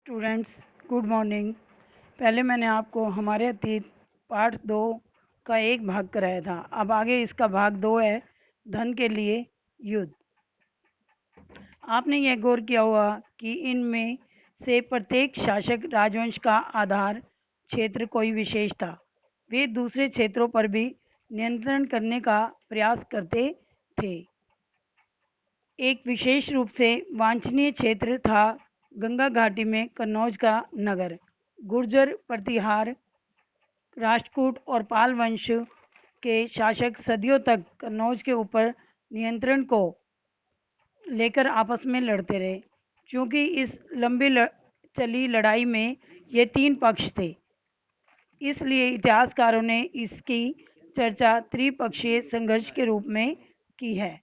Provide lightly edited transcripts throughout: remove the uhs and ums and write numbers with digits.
Students, good morning. पहले मैंने आपको हमारे अतीत पार्ट 2 का एक भाग कराया था। अब आगे इसका भाग 2 है, धन के लिए युद्ध। आपने यह गौर किया होगा कि इनमें से प्रत्येक शासक राजवंश का आधार क्षेत्र कोई विशेष था। वे दूसरे क्षेत्रों पर भी नियंत्रण करने का प्रयास करते थे। एक विशेष रूप से वांछनीय क्षेत्र था गंगा घाटी में कन्नौज का नगर। गुर्जर प्रतिहार, राष्ट्रकूट और पाल वंश के शासक सदियों तक कन्नौज के ऊपर नियंत्रण को लेकर आपस में लड़ते रहे। क्योंकि इस लंबी चली लड़ाई में ये तीन पक्ष थे, इसलिए इतिहासकारों ने इसकी चर्चा त्रिपक्षीय संघर्ष के रूप में की है।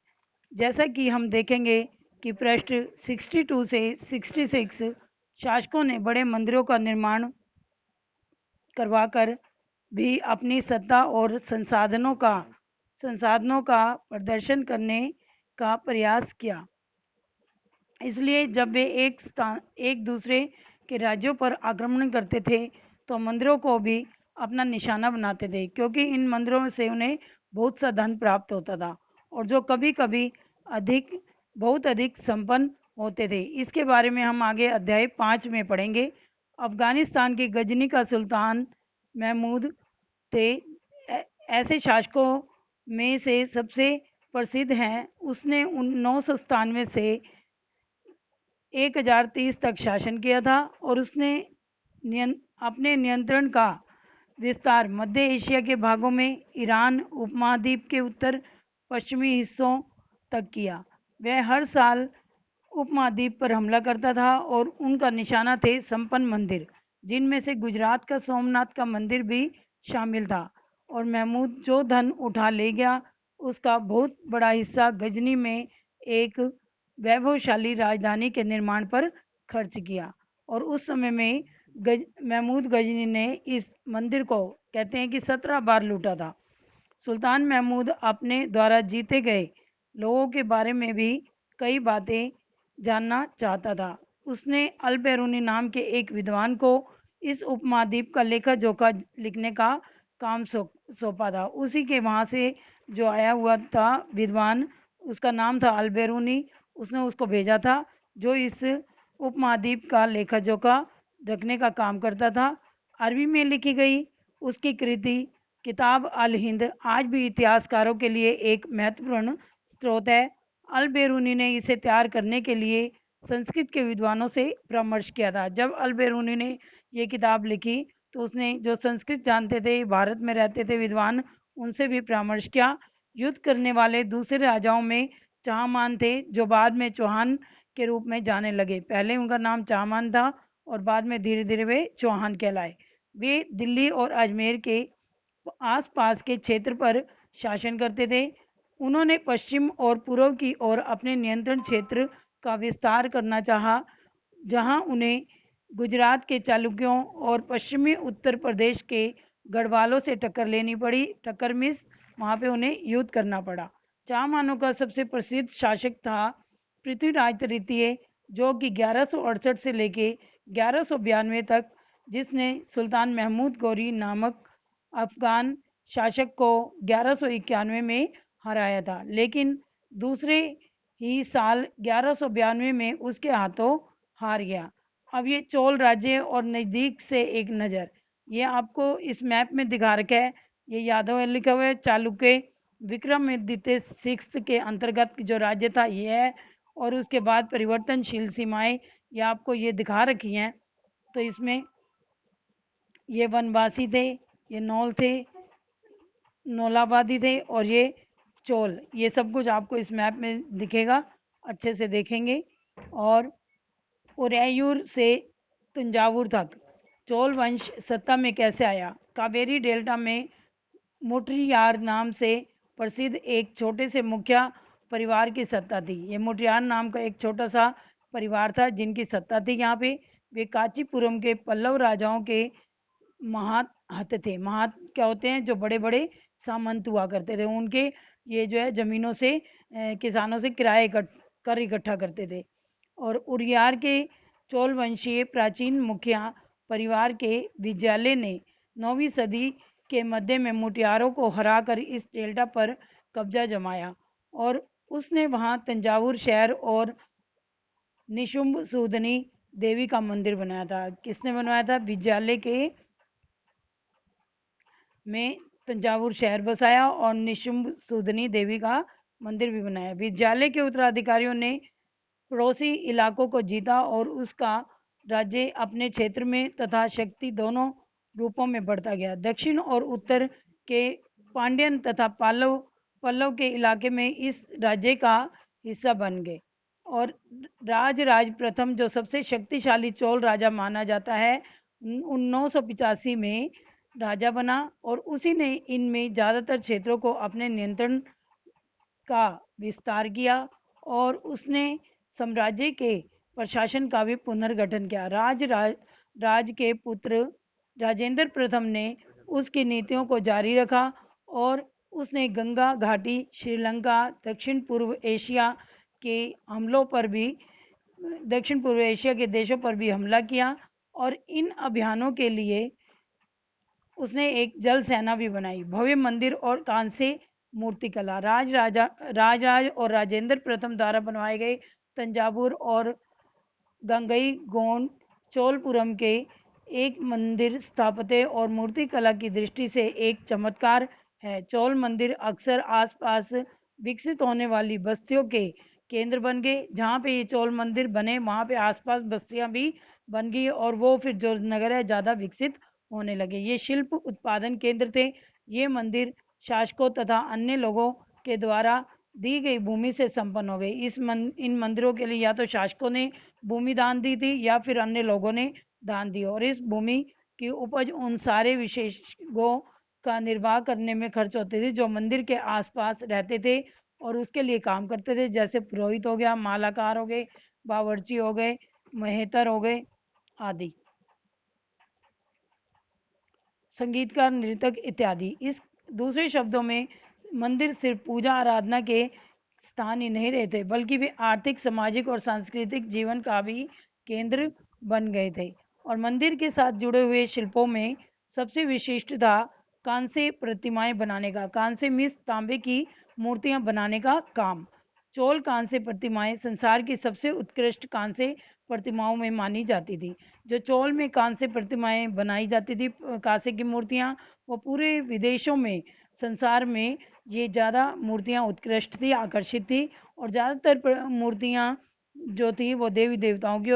जैसा कि हम देखेंगे कि पृष्ठ 62 से 66 शासकों ने बड़े मंदिरों का निर्माण करवाकर भी अपनी सत्ता और संसाधनों का प्रदर्शन करने का प्रयास किया। इसलिए जब वे एक दूसरे के राज्यों पर आक्रमण करते थे तो मंदिरों को भी अपना निशाना बनाते थे, क्योंकि इन मंदिरों से उन्हें बहुत सा धन प्राप्त होता था और जो कभी कभी बहुत अधिक संपन्न होते थे। इसके बारे में हम आगे अध्याय 5 में पढ़ेंगे। अफगानिस्तान के गजनी का सुल्तान महमूद थे। ऐसे शासकों में से सबसे प्रसिद्ध हैं। उसने 997 से 1030 तक शासन किया था और उसने अपने नियंत्रण का विस्तार मध्य एशिया के भागों में, ईरान उपमहाद्वीप के उत्तर पश्चिमी हिस्सों तक किया। वह हर साल उपमहाद्वीप पर हमला करता था और उनका निशाना थे संपन्न मंदिर, जिनमें से गुजरात का सोमनाथ का मंदिर भी शामिल था। और महमूद जो धन उठा ले गया, उसका बहुत बड़ा हिस्सा गजनी में एक वैभवशाली राजधानी के निर्माण पर खर्च किया। और उस समय में महमूद गजनी ने इस मंदिर को कहते हैं कि 17 बार लूटा था। सुल्तान महमूद अपने द्वारा जीते गए लोगों के बारे में भी कई बातें जानना चाहता था। उसने अल बैरूनी नाम के एक विद्वान को इस उपमहाद्वीप का लेखा जोखा लिखने का काम सौंपा था। उसी के वहाँ से जो आया हुआ था विद्वान, उसका नाम था अल बैरूनी। उसने उसको भेजा था, जो इस उपमहाद्वीप का लेखा जोखा रखने का काम करता था। अरबी में लिखी गई उसकी कृति किताब अल हिंद आज भी इतिहासकारों के लिए एक महत्वपूर्ण स्रोत है। अल बैरूनी ने इसे तैयार करने के लिए संस्कृत के विद्वानों से परामर्श किया था। जब अल बैरूनी ने ये किताब लिखी तो उसने जो संस्कृत जानते थे, भारत में रहते थे विद्वान, उनसे भी परामर्श किया। युद्ध करने वाले दूसरे राजाओं में चाहमान थे, जो बाद में चौहान के रूप में जाने लगे। पहले उनका नाम चाहमान था और बाद में धीरे धीरे वे चौहान कहलाए। वे दिल्ली और अजमेर के आसपास के क्षेत्र पर शासन करते थे। उन्होंने पश्चिम और पूर्व की ओर अपने नियंत्रण क्षेत्र का विस्तार करना चाहा, जहां उन्हें गुजरात के चालुक्यों और पश्चिमी उत्तर प्रदेश के गढ़वालों से टक्कर लेनी पड़ी। टक्कर मिस वहाँ पे उन्हें युद्ध करना पड़ा। चाहमानों का सबसे प्रसिद्ध शासक था पृथ्वीराज तृतीय, जो कि 1168 से लेके 1192 तक, जिसने सुल्तान महमूद गौरी नामक अफगान शासक को 1191 में हराया था, लेकिन दूसरे ही साल 1192 में उसके हाथों हार गया। अब ये चोल राज्य और नज़दीक से एक नज़र, ये आपको इस मैप में दिखा रखा है। ये यादव लिखा हुआ है। चालुक्य विक्रमादित्य सिक्स के अंतर्गत जो राज्य था ये है, और उसके बाद परिवर्तनशील सीमाएं ये आपको ये दिखा रखी हैं। तो इसमें ये वनवासी थे, ये नौल थे, नौलाबादी थे, और ये चोल। ये सब कुछ आपको इस मैप में दिखेगा, अच्छे से देखेंगे। और उरैयूर से तंजावुर तक चोल वंश सत्ता में कैसे आया। कावेरी डेल्टा में मोटरियार नाम से प्रसिद्ध एक छोटे से मुखिया परिवार की सत्ता थी। ये मोटरियार नाम का एक छोटा सा परिवार था जिनकी सत्ता थी यहाँ पे। वे कांचीपुरम के पल्लव राजाओं के महात थे। महात क्या होते हैं? जो बड़े बड़े सामंत हुआ करते थे। उनके ये जो है ज़मीनों से किसानों से किराए कर इकट्ठा करते थे। और उरियार के चोल वंशीय प्राचीन मुखिया परिवार के विजयालय ने 9वीं सदी के मध्य में मुटियारों को हराकर इस डेल्टा पर कब्जा जमाया और उसने वहां तंजावुर शहर और निशुंभ सूदनी देवी का मंदिर बनाया था। किसने बनवाया था? विजयालय के में तंजावुर शहर बसाया और निशुंभ सूदनी देवी का मंदिर भी बनाया। विजयालय के उत्तराधिकारियों ने पड़ोसी इलाकों को जीता और उसका राज्य अपने क्षेत्र में तथा शक्ति दोनों रूपों में बढ़ता गया। दक्षिण और उत्तर के पांड्यन तथा पल्लव के इलाके में इस राज्य का हिस्सा बन गए और राज प्रथम जो सबसे शक्तिशाली चोल राजा माना जाता है 985 में राजा बना और उसी ने इनमें ज़्यादातर क्षेत्रों को अपने नियंत्रण का विस्तार किया और उसने साम्राज्य के प्रशासन का भी पुनर्गठन किया। राज के पुत्र राजेंद्र प्रथम ने उसकी नीतियों को जारी रखा और उसने गंगा घाटी, श्रीलंका, दक्षिण पूर्व एशिया के देशों पर भी हमला किया और इन अभियानों के लिए उसने एक जल सेना भी बनाई। भव्य मंदिर और कांस्य मूर्तिकला राज और राजेंद्र प्रथम द्वारा बनवाए गए तंजावुर और गंगई गोंड चोलपुरम के एक मंदिर स्थापत्य और मूर्तिकला की दृष्टि से एक चमत्कार है। चोल मंदिर अक्सर आसपास विकसित होने वाली बस्तियों के केंद्र बन गए। जहाँ पे ये चोल मंदिर बने वहाँ पे आसपास बस्तियाँ भी बन गई और वो फिर जो नगर है ज़्यादा विकसित होने लगे। ये शिल्प उत्पादन केंद्र थे। ये मंदिर शासकों तथा अन्य लोगों के द्वारा दी गई भूमि से संपन्न हो गई। इन मंदिरों के लिए या तो शासकों ने भूमि दान दी थी या फिर अन्य लोगों ने दान दी और इस भूमि की उपज उन सारे विशेषज्ञों का निर्वाह करने में खर्च होते थे जो मंदिर के आसपास रहते थे और उसके लिए काम करते थे, जैसे पुरोहित हो गया, मालाकार हो गए, बावर्ची हो गए, मेहतर हो गए आदि, संगीतकार, नृतक इत्यादि। इस दूसरे शब्दों में मंदिर सिर्फ पूजा आराधना के स्थान ही नहीं रहते बल्कि वे आर्थिक, सामाजिक और सांस्कृतिक जीवन का भी केंद्र बन गए थे। और मंदिर के साथ जुड़े हुए शिल्पों में सबसे विशिष्ट था कांस्य प्रतिमाएं बनाने का। कांस्य मीन्स तांबे की मूर्तियां बनाने का काम। चोल कांस्य प्रतिमाएं संसार की सबसे उत्कृष्ट कांस्य प्रतिमाओं में मानी जाती थी। जो चोल में कांस्य प्रतिमाएं बनाई जाती थी, कांस्य की मूर्तियां, वो पूरे विदेशों में, संसार में ये ज़्यादा मूर्तियां उत्कृष्ट थी, आकर्षित थी और ज़्यादातर मूर्तियां जो थी वो देवी देवताओं की